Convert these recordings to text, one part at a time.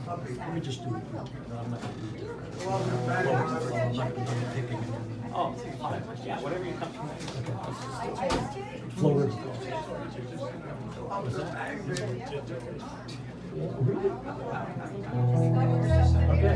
Let me just do it. No, I'm not going to do it. I'm not going to do picking. Oh, fine. Yeah, whatever you come to. Flow rhythm. Okay.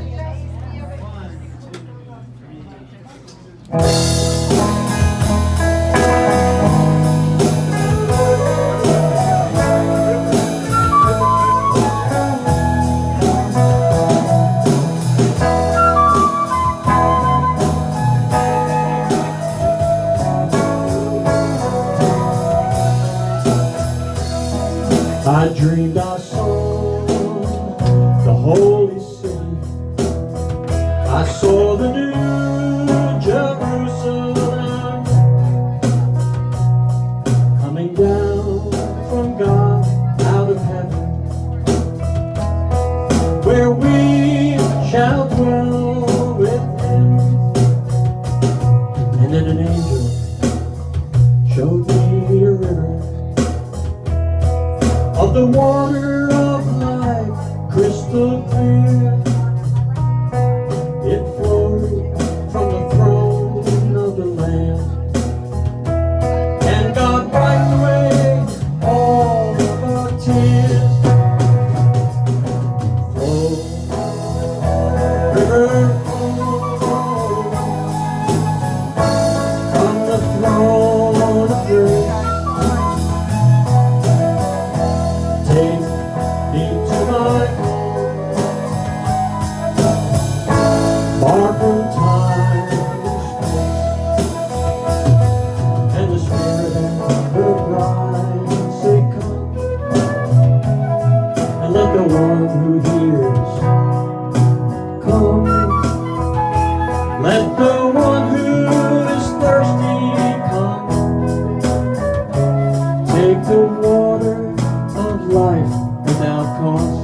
I dreamed I saw the holy city. I saw the new Jerusalem coming down from God out of heaven, where we shall dwell with Him. And then an angel showed me a river of the water of life, crystal clear. It flowed from the throne of the Lamb, and God wiped away all of our tears. Flow, river, flow from the throne of grace. Take me to my home, far from time and space, and the Spirit and her bride say, come, and let the one who hears come. Let the one who is thirsty come. Take the water of life without cost.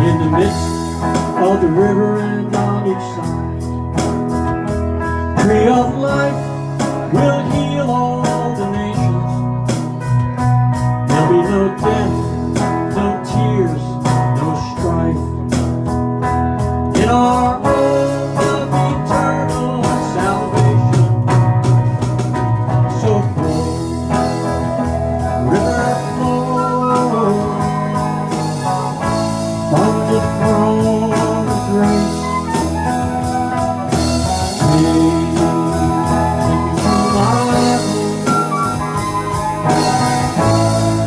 In the midst of the river and on each side, tree of life will heal all the nations. There'll be no death, no tears, no strife in our home of eternal salvation. So flow, river flow from the throne of grace. Take me to my home,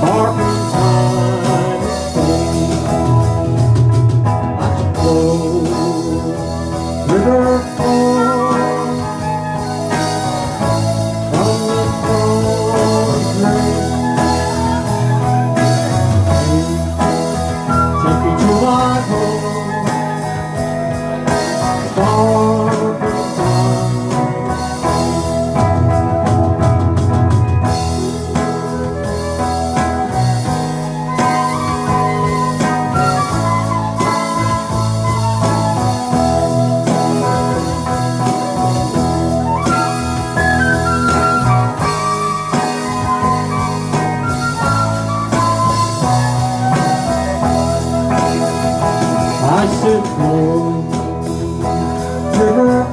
far from time and space. Watch it flow, river flow from the throne of grace. Take me to my home, far from time. I said, flow, river